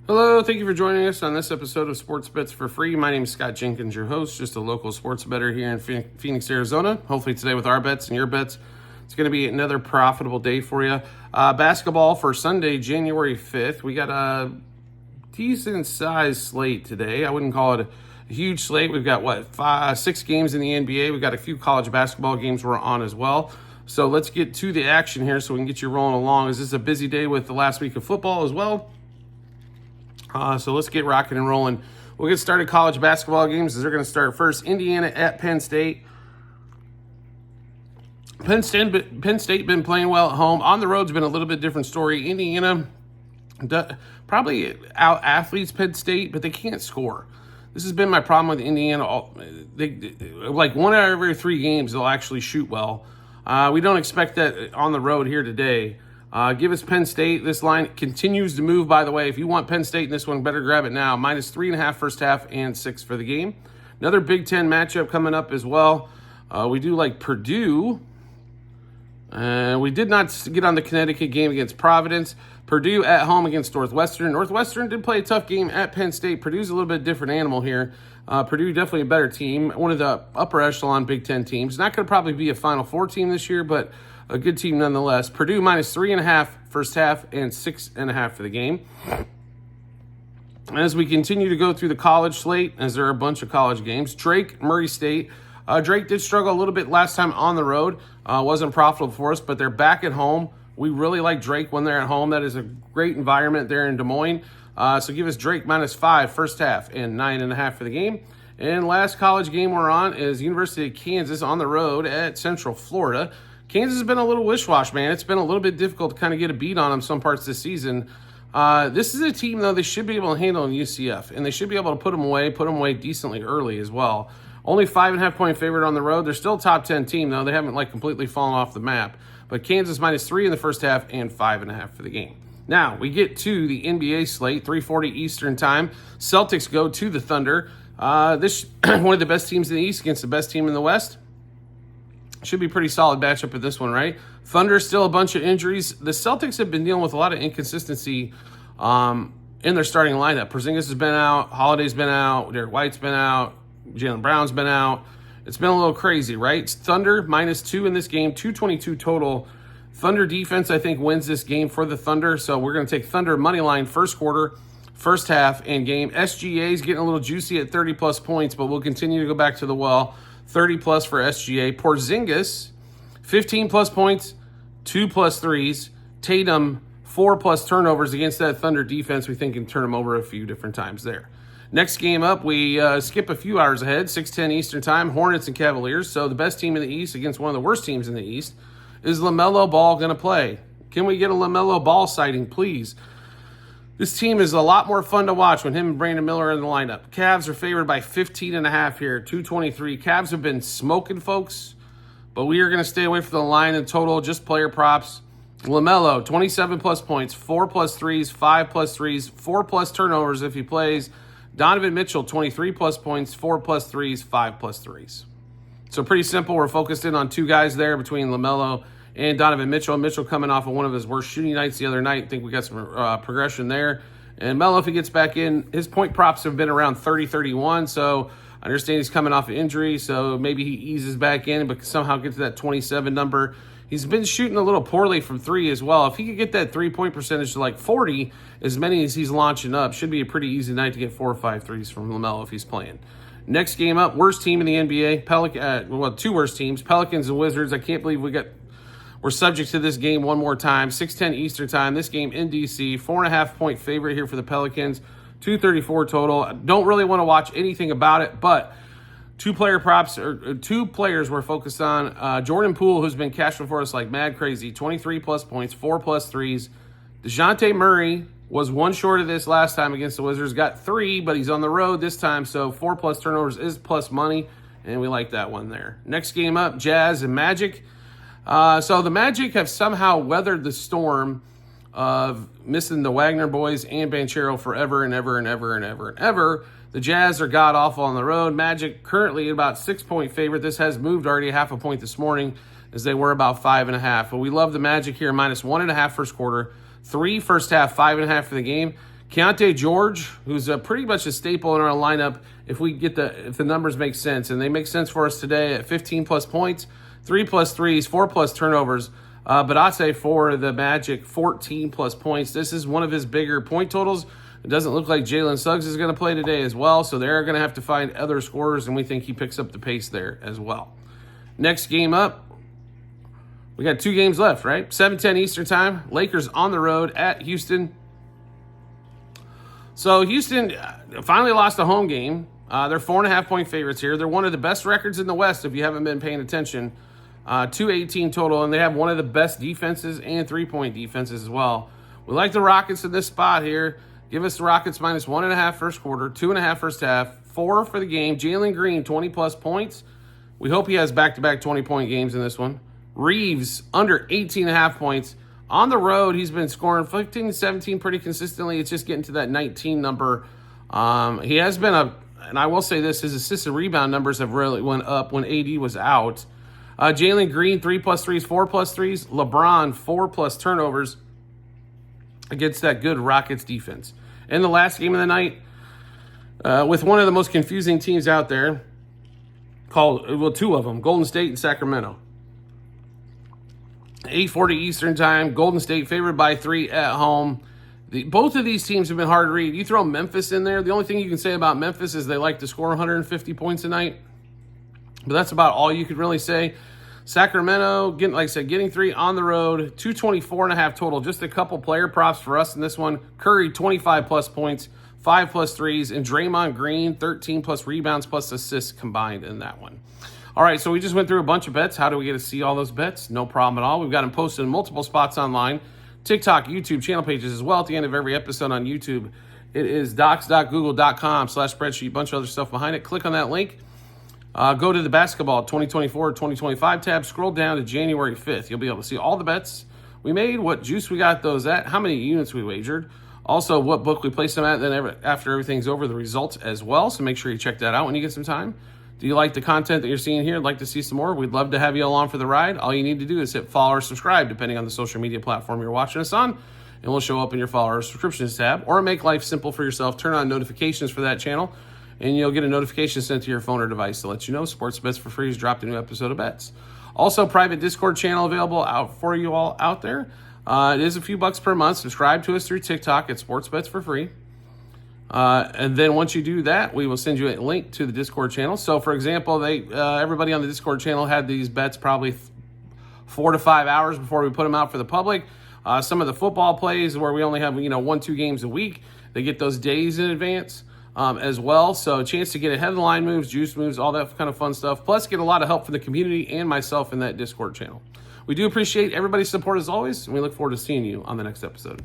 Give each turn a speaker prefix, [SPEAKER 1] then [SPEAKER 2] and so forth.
[SPEAKER 1] Hello, thank you for joining us on this episode of Sports Bets for Free. My name is Scott Jenkins, your host, just a local sports bettor here in Phoenix, Arizona. Hopefully today with our bets and your bets, it's going to be another profitable day for you. Basketball for Sunday, January 5th. We got a decent sized slate today. I wouldn't call it a huge slate. We've got, 6 games in the NBA. We've got a few college basketball games we're on as well. So let's get to the action here so we can get you rolling along. Is this a busy day with the last week of football as well? So let's get rocking and rolling. We'll get started college basketball games as they're going to start first. Indiana at Penn State. Penn State been playing well at home. On the road's been a little bit different story. Indiana probably out athletes Penn State, but they can't score. This has been my problem with Indiana. Like 1 out of every 3 games, they'll actually shoot well. We don't expect that on the road here today. Give us Penn State. This line continues to move, by the way. If you want Penn State in this one, better grab it now. -3.5 first half and 6 for the game. Another Big Ten matchup coming up as well. We do like Purdue. We did not get on the Connecticut game against Providence. Purdue at home against Northwestern. Northwestern did play a tough game at Penn State. Purdue's a little bit different animal here. Purdue definitely a better team. One of the upper echelon Big Ten teams. Not going to probably be a Final Four team this year, but a good team nonetheless. Purdue -3.5 first half and 6.5 for the game. As we continue to go through the college slate, as there are a bunch of college games, Drake, Murray State. Drake did struggle a little bit last time on the road. Wasn't profitable for us, but they're back at home. We really like Drake when they're at home. That is a great environment there in Des Moines. So give us Drake -5 first half and 9.5 for the game. And last college game we're on is University of Kansas on the road at Central Florida. Kansas has been a little wish-wash, man. It's been a little bit difficult to kind of get a beat on them some parts this season. This is a team, though, they should be able to handle in UCF, and they should be able to put them away decently early as well. Only 5.5-point favorite on the road. They're still a top 10 team, though. They haven't, completely fallen off the map. But Kansas -3 in the first half and 5.5 for the game. Now, we get to the NBA slate, 3:40 Eastern time. Celtics go to the Thunder. This one of the best teams in the East against the best team in the West. Should be pretty solid matchup at this one, right? Thunder still a bunch of injuries. The Celtics have been dealing with a lot of inconsistency in their starting lineup. Porzingis has been out. Holiday's been out. Derek White's been out. Jaylen Brown's been out. It's been a little crazy, right? Thunder -2 in this game, 222 total. Thunder defense, I think, wins this game for the Thunder. So we're going to take Thunder money line first quarter, first half, and game. SGA's getting a little juicy at 30-plus points, but we'll continue to go back to the well. 30-plus for SGA. Porzingis, 15-plus points, 2+ threes. Tatum, 4+ turnovers against that Thunder defense. We think can turn them over a few different times there. Next game up, we skip a few hours ahead, 6:10 Eastern time, Hornets and Cavaliers. So the best team in the East against one of the worst teams in the East. Is LaMelo Ball going to play? Can we get a LaMelo Ball sighting, please? This team is a lot more fun to watch when him and Brandon Miller are in the lineup. Cavs are favored by 15.5 here, 223. Cavs have been smoking, folks, but we are going to stay away from the line in total, just player props. LaMelo, 27-plus points, 4+ threes, 5+ threes, 4+ turnovers if he plays. Donovan Mitchell, 23+ points, 4+ threes, 5+ threes. So pretty simple. We're focused in on 2 guys there between LaMelo and Donovan Mitchell. Mitchell coming off of one of his worst shooting nights the other night. I think we got some progression there. And Melo, if he gets back in, his point props have been around 30-31. So I understand he's coming off an injury, so maybe he eases back in, but somehow get to that 27 number. He's been shooting a little poorly from 3 as well. If he could get that 3-point percentage to 40, as many as he's launching up, should be a pretty easy night to get 4 or 5 threes from LaMelo if he's playing. Next game up, worst team in the NBA. 2 worst teams, Pelicans and Wizards. I can't believe we're subject to this game one more time. 6:10 Eastern time. This game in DC. 4.5-point favorite here for the Pelicans. 234 total. Don't really want to watch anything about it, but 2 player props, or 2 players we're focused on. Jordan Poole, who's been cashing for us like mad crazy. 23+ points, 4+ threes. DeJounte Murray was 1 short of this last time against the Wizards. Got 3, but he's on the road this time, so 4+ turnovers is plus money, and we like that one there. Next game up, Jazz and Magic. So the Magic have somehow weathered the storm of missing the Wagner boys and Banchero forever and ever and ever and ever and ever. The Jazz are god-awful on the road. Magic currently about 6-point favorite. This has moved already 0.5 point this morning as they were about 5.5. But we love the Magic here, -1.5 first quarter, 3 first half, 5.5 for the game. Keontae George, who's pretty much a staple in our lineup if the numbers make sense. And they make sense for us today at 15-plus points, 3-plus threes, 4-plus turnovers. But I'd say for the Magic, 14-plus points. This is one of his bigger point totals. It doesn't look like Jalen Suggs is going to play today as well, so they're going to have to find other scorers, and we think he picks up the pace there as well. Next game up, we got 2 games left, right? 7:10 Eastern time. Lakers on the road at Houston. So Houston finally lost a home game. They're 4.5-point favorites here. They're one of the best records in the West if you haven't been paying attention. 218 total, and they have one of the best defenses and three-point defenses as well. We like the Rockets in this spot here. Give us the Rockets minus 1.5 first quarter, 2.5 first half, 4 for the game. Jalen Green, 20-plus points. We hope he has back-to-back 20-point games in this one. Reeves, under 18.5 points. On the road, he's been scoring 15 to 17 pretty consistently. It's just getting to that 19 number. He has been and I will say this, his assist and rebound numbers have really went up when AD was out. Jalen Green, 3-plus threes, 4-plus threes. LeBron, 4-plus turnovers against that good Rockets defense. In the last game of the night, with one of the most confusing teams out there, two of them, Golden State and Sacramento. 8:40 Eastern time, Golden State favored by 3 at home. Both of these teams have been hard to read. You throw Memphis in there, the only thing you can say about Memphis is they like to score 150 points a night. But that's about all you could really say. Sacramento, getting 3 on the road, 224.5 total. Just a couple player props for us in this one. Curry, 25-plus points, 5-plus threes, and Draymond Green, 13-plus rebounds plus assists combined in that one. All right, so we just went through a bunch of bets. How do we get to see all those bets? No problem at all. We've got them posted in multiple spots online, TikTok, YouTube, channel pages as well. At the end of every episode on YouTube, it is docs.google.com/spreadsheet, bunch of other stuff behind it. Click on that link. Go to the basketball 2024-2025 tab. Scroll down to January 5th. You'll be able to see all the bets we made, what juice we got those at, how many units we wagered, also what book we placed them at, and then after everything's over, the results as well. So make sure you check that out when you get some time. Do you like the content that you're seeing here? Like to see some more? We'd love to have you along for the ride. All you need to do is hit follow or subscribe, depending on the social media platform you're watching us on, and we'll show up in your follow or subscriptions tab. Or make life simple for yourself. Turn on notifications for that channel, and you'll get a notification sent to your phone or device to let you know Sports Bets for Free has dropped a new episode of Bets. Also, private Discord channel available out for you all out there. It is a few bucks per month. Subscribe to us through TikTok at Sports Bets for Free. And then once you do that, we will send you a link to the Discord channel. So, for example, everybody on the Discord channel had these bets probably 4 to 5 hours before we put them out for the public. Some of the football plays where we only have 1-2 games a week, they get those days in advance as well. So, a chance to get ahead of the line moves, juice moves, all that kind of fun stuff. Plus, get a lot of help from the community and myself in that Discord channel. We do appreciate everybody's support as always, and we look forward to seeing you on the next episode.